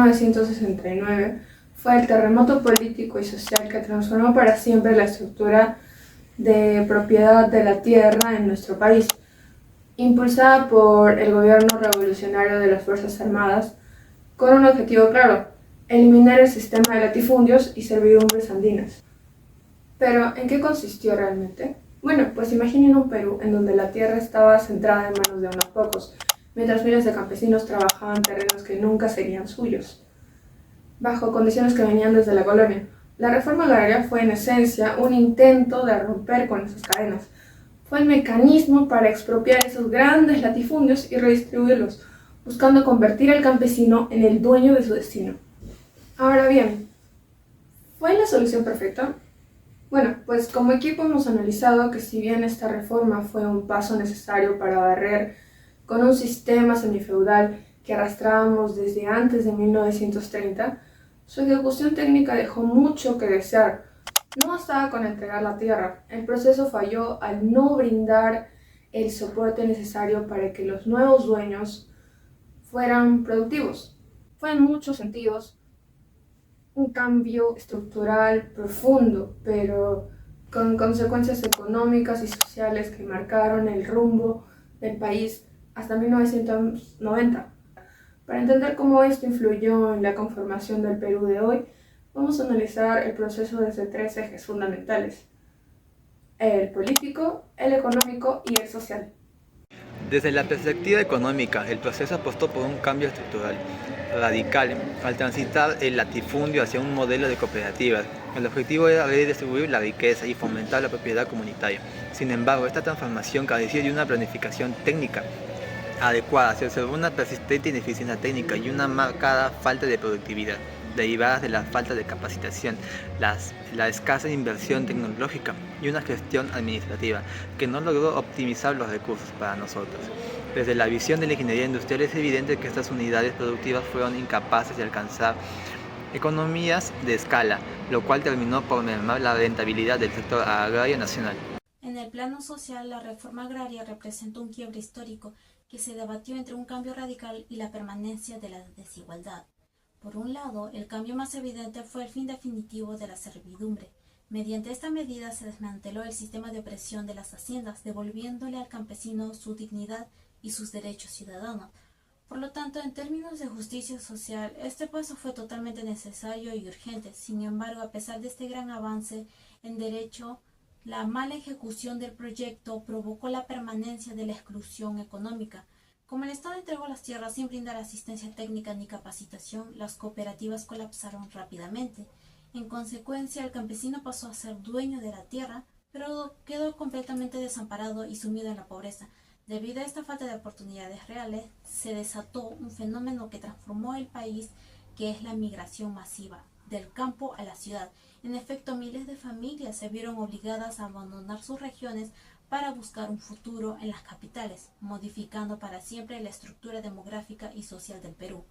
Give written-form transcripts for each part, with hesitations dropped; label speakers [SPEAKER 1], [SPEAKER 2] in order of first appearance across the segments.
[SPEAKER 1] 1969 fue el terremoto político y social que transformó para siempre la estructura de propiedad de la tierra en nuestro país, impulsada por el gobierno revolucionario de las Fuerzas Armadas, con un objetivo claro: eliminar el sistema de latifundios y servidumbres andinas. Pero, ¿en qué consistió realmente? Bueno, pues imaginen un Perú en donde la tierra estaba centrada en manos de unos pocos, mientras miles de campesinos trabajaban terrenos que nunca serían suyos, bajo condiciones que venían desde la colonia. La reforma agraria fue en esencia un intento de romper con esas cadenas. Fue el mecanismo para expropiar esos grandes latifundios y redistribuirlos, buscando convertir al campesino en el dueño de su destino. Ahora bien, ¿fue la solución perfecta? Bueno, pues como equipo hemos analizado que si bien esta reforma fue un paso necesario para barrer con un sistema semifeudal que arrastrábamos desde antes de 1930, su ejecución técnica dejó mucho que desear. No bastaba con entregar la tierra, el proceso falló al no brindar el soporte necesario para que los nuevos dueños fueran productivos. Fue en muchos sentidos un cambio estructural profundo, pero con consecuencias económicas y sociales que marcaron el rumbo del país hasta 1990. Para entender cómo esto influyó en la conformación del Perú de hoy, vamos a analizar el proceso desde tres ejes fundamentales: el político, el económico y el social.
[SPEAKER 2] Desde la perspectiva económica, el proceso apostó por un cambio estructural radical al transitar el latifundio hacia un modelo de cooperativas. El objetivo era redistribuir la riqueza y fomentar la propiedad comunitaria. Sin embargo, esta transformación carecía de una planificación técnica adecuada. Se observó una persistente ineficiencia técnica y una marcada falta de productividad, derivadas de la falta de capacitación, la escasa inversión tecnológica y una gestión administrativa que no logró optimizar los recursos para nosotros. Desde la visión de la ingeniería industrial es evidente que estas unidades productivas fueron incapaces de alcanzar economías de escala, lo cual terminó por mermar la rentabilidad del sector agrario nacional.
[SPEAKER 3] En el plano social, la reforma agraria representó un quiebre histórico que se debatió entre un cambio radical y la permanencia de la desigualdad. Por un lado, el cambio más evidente fue el fin definitivo de la servidumbre. Mediante esta medida se desmanteló el sistema de opresión de las haciendas, devolviéndole al campesino su dignidad y sus derechos ciudadanos. Por lo tanto, en términos de justicia social, este paso fue totalmente necesario y urgente. Sin embargo, a pesar de este gran avance en derecho, la mala ejecución del proyecto provocó la permanencia de la exclusión económica. Como el Estado entregó las tierras sin brindar asistencia técnica ni capacitación, las cooperativas colapsaron rápidamente. En consecuencia, el campesino pasó a ser dueño de la tierra, pero quedó completamente desamparado y sumido en la pobreza. Debido a esta falta de oportunidades reales, se desató un fenómeno que transformó el país, que es la migración masiva del campo a la ciudad. En efecto, miles de familias se vieron obligadas a abandonar sus regiones para buscar un futuro en las capitales, modificando para siempre la estructura demográfica y social del Perú.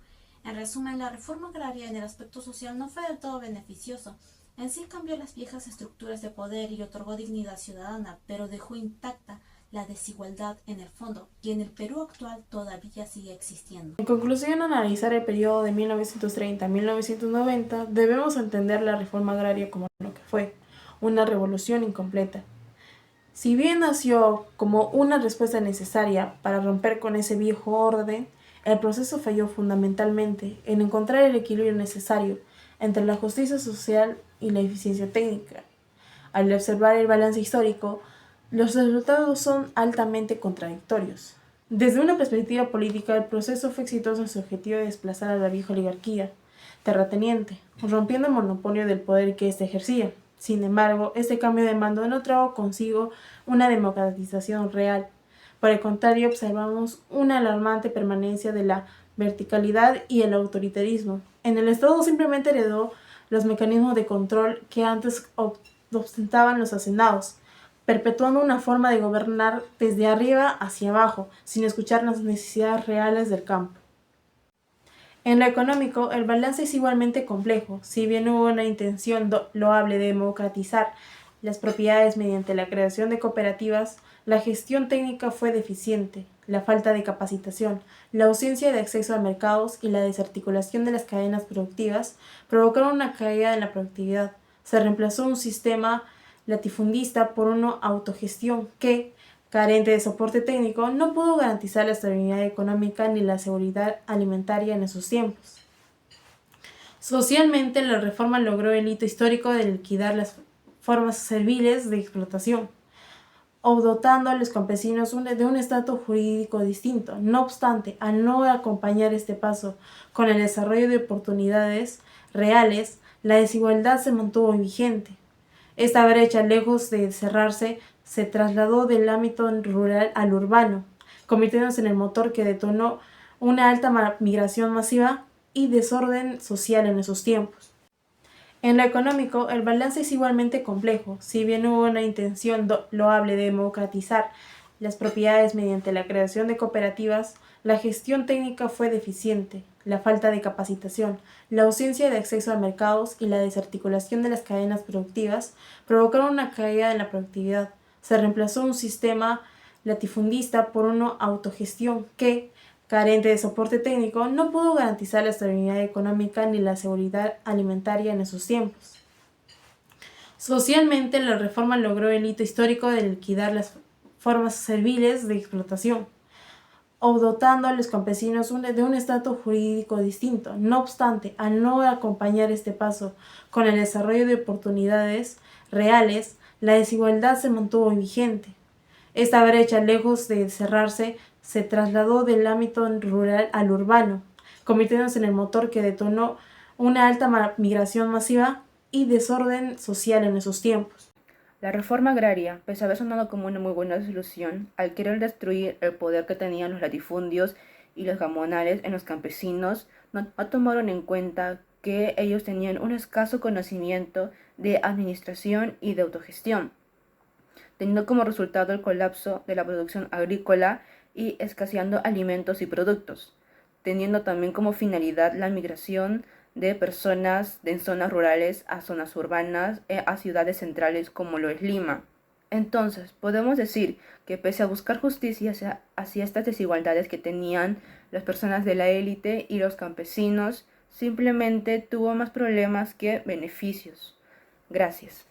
[SPEAKER 3] En resumen, la reforma agraria en el aspecto social no fue del todo beneficioso. En sí cambió las viejas estructuras de poder y otorgó dignidad ciudadana, pero dejó intacta la desigualdad en el fondo, y en el Perú actual todavía sigue existiendo.
[SPEAKER 4] En conclusión, al analizar el periodo de 1930 a 1990, debemos entender la reforma agraria como lo que fue, una revolución incompleta. Si bien nació como una respuesta necesaria para romper con ese viejo orden, el proceso falló fundamentalmente en encontrar el equilibrio necesario entre la justicia social y la eficiencia técnica. Al observar el balance histórico, los resultados son altamente contradictorios. Desde una perspectiva política, el proceso fue exitoso en su objetivo de desplazar a la vieja oligarquía terrateniente, rompiendo el monopolio del poder que éste ejercía. Sin embargo, este cambio de mando no trajo consigo una democratización real. Por el contrario, observamos una alarmante permanencia de la verticalidad y el autoritarismo. En el Estado simplemente heredó los mecanismos de control que antes ostentaban los hacendados, perpetuando una forma de gobernar desde arriba hacia abajo, sin escuchar las necesidades reales del campo. En lo económico, el balance es igualmente complejo. Si bien hubo una intención loable de democratizar las propiedades mediante la creación de cooperativas, la gestión técnica fue deficiente. la falta de capacitación, la ausencia de acceso a mercados y la desarticulación de las cadenas productivas provocaron una caída en la productividad. Se reemplazó un sistema latifundista por una autogestión que, carente de soporte técnico, no pudo garantizar la estabilidad económica ni la seguridad alimentaria en esos tiempos. Socialmente, la reforma logró el hito histórico de liquidar las formas serviles de explotación, o dotando a los campesinos de un estatus jurídico distinto. No obstante, al no acompañar este paso con el desarrollo de oportunidades reales, la desigualdad se mantuvo vigente. Esta brecha, lejos de cerrarse, se trasladó del ámbito rural al urbano, convirtiéndose en el motor que detonó una alta migración masiva y desorden social en esos tiempos. En lo económico, el balance es igualmente complejo. Si bien hubo una intención loable de democratizar las propiedades mediante la creación de cooperativas, la gestión técnica fue deficiente. La falta de capacitación, la ausencia de acceso a mercados y la desarticulación de las cadenas productivas provocaron una caída en la productividad. Se reemplazó un sistema latifundista por una autogestión que, carente de soporte técnico, no pudo garantizar la estabilidad económica ni la seguridad alimentaria en esos tiempos. Socialmente, la reforma logró el hito histórico de liquidar las formas serviles de explotación, o dotando a los campesinos de un estatus jurídico distinto. No obstante, al no acompañar este paso con el desarrollo de oportunidades reales, la desigualdad se mantuvo vigente. Esta brecha, lejos de cerrarse, se trasladó del ámbito rural al urbano, convirtiéndose en el motor que detonó una alta migración masiva y desorden social en esos tiempos.
[SPEAKER 5] La reforma agraria, pese a haber sonado como una muy buena solución, al querer destruir el poder que tenían los latifundios y los gamonales en los campesinos, no tomaron en cuenta que ellos tenían un escaso conocimiento de administración y de autogestión, teniendo como resultado el colapso de la producción agrícola y escaseando alimentos y productos, teniendo también como finalidad la migración de personas de zonas rurales a zonas urbanas, a ciudades centrales como lo es Lima. Entonces, podemos decir que pese a buscar justicia hacia estas desigualdades que tenían las personas de la élite y los campesinos, simplemente tuvo más problemas que beneficios. Gracias.